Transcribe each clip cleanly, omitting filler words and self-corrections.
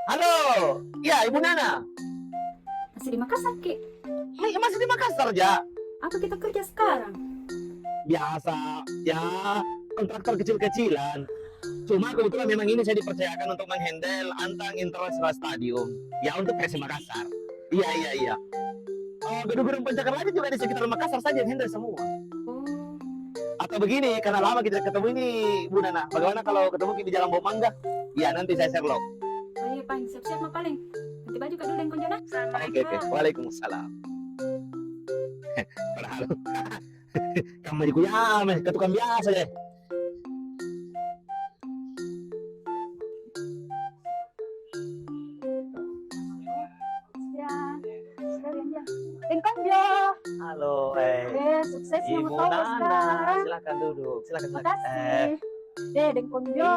Halo, ya Ibu Nana. Masih di Makassar, Ki. Masih di Makassar, Ja. Apa kita kerja sekarang? Biasa, ya kontraktor kecil-kecilan. Cuma kebetulan memang ini saya dipercayakan untuk menghandle Antang International Stadium. Ya untuk PSM Makassar. Iya, iya, iya. Gedung-gedung pencakar langit juga di sekitar Makassar saja yang handle semua. Oh, Atau begini, karena lama kita ketemu ini, Bu Nana. Bagaimana kalau ketemu di Jalan Bau Mangga? Iya, nanti saya share log. oh iya, Pak. Siap-siap mah paling. Ganti baju kak dulu yang konjona. Oke, oke. Waalaikumsalam. Padahal kamu di kuyame, ketukang biasa deh. Ya, sekalian ya. Yang konjo. Halo, Sukses ya Ibu motor Nana, sekarang. silakan duduk, silakan. Makasih. Deng konjo.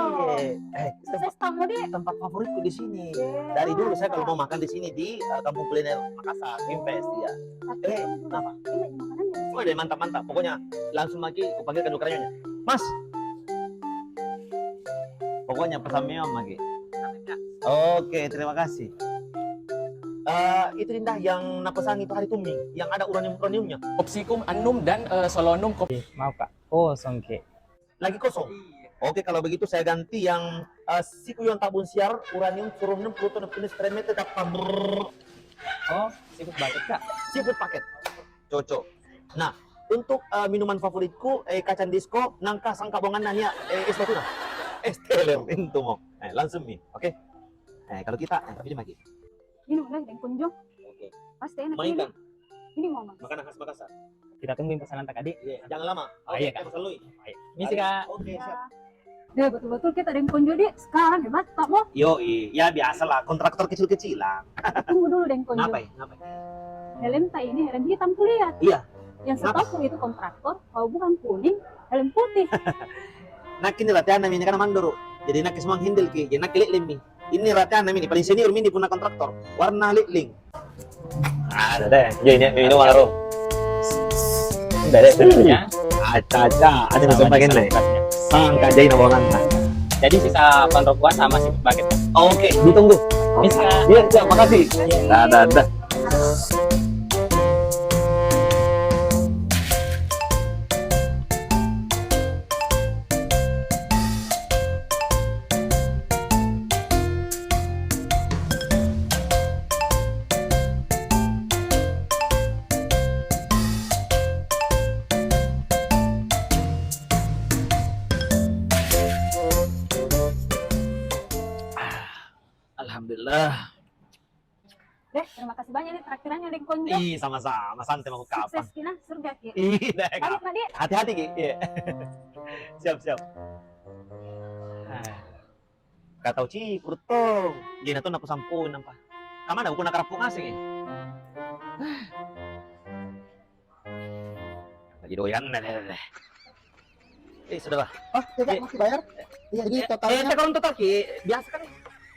Sukses tamu deh. Tempat favoritku di sini. Yeah. Dari dulu saya kalau mau makan di sini di Kampung Kuliner Makassar, Gimpes ya. Kenapa? Iya, makanannya. Oh, deh mantap. Pokoknya langsung lagi aku panggilkan ukrainanya. Mas. Pokoknya pesan meom lagi. Oke, terima kasih. Itu Dinda yang napesan itu hari tuming, yang ada uraniumnya. Opsikum annum dan solonum kopi. Maaf kak, kosong ke. Lagi kosong. Oke, kalau begitu saya ganti yang sikuyon tabun siar, uranium, surunum, pluton, neptunus, tremete, kapabr. Oh, sibuk banget kak. Seafood paket. Cocok. Nah, untuk minuman favoritku, kacang disco, nangka, sangka bongan, nanya, es batuna. Es teler, itu mau. Langsung nih, oke? Kalau kita, pilih lagi. Ini mana yang konjo? Oke. Pasti enak ini. Mainkan. Ini mau mas. Makanan khas Makassar. Kita tungguin pesanan tak adik. Jangan lama. Iya, Kak. Kita pesan lui. Misi kak. Oke, siap. Ya betul-betul kita ada yang konjo deh. Sekarang ya mas, tak mau. Ya biasa lah, kontraktor kecil-kecilan. Tunggu dulu deh yang konjo. Ngapain? Helm tak ini helm hitam kulihat. Iya. Yang setahu itu kontraktor, kalau bukan kuning, helm putih. Nak ini latihan namanya kan mandoro. Jadi nak semua handle ki, jadi nak liling mi. Ini latihan namanya paling senior mini punya kontraktor. Warna liling. Ada deh. Jadi ini minum warna. Udah deh sebenarnya. Aca, ada yang bagian deh. Sangka jadi nawangan. Jadi sisa kontrol kuat sama sibuk banget. Oke, ditunggu. Misi kak. Iya, siap, makasih. Dah. Alhamdulillah. Deh, terima kasih banyak nih traktirannya deh konjo. Ih, sama-sama. Santai mau kapan? Sukses kina surga ki. Ih, deh. Pamit Nadia. Hati-hati ki. Iya. Siap. Kata uci kurto. Jadi na to napusampun nampa. Kamana uko nakarapong asing eh. Lagi doyan na. Sudah lah. Oh, tidak masih bayar? Iya, jadi totalnya. Kalau total ki, biasa kan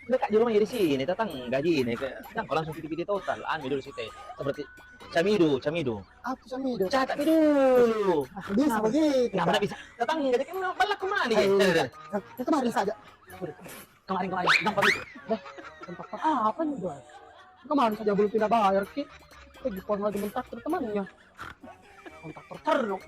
dekat di rumah jadi sini, datang gaji ini. Kan kalau langsung piti-piti total, dulu sih teh. Seperti camido. Apa sama itu? Catat dulu. Bisa begitu. Nggak mana bisa. Datang gaji kan balak kemana ya? Kemarin saja. Kemarin gampang itu. Tempat apa nih, Boy? Kemarin saja belum tidak bayar, Ki. Lagi lagi mentak temannya. Kontraktor terus.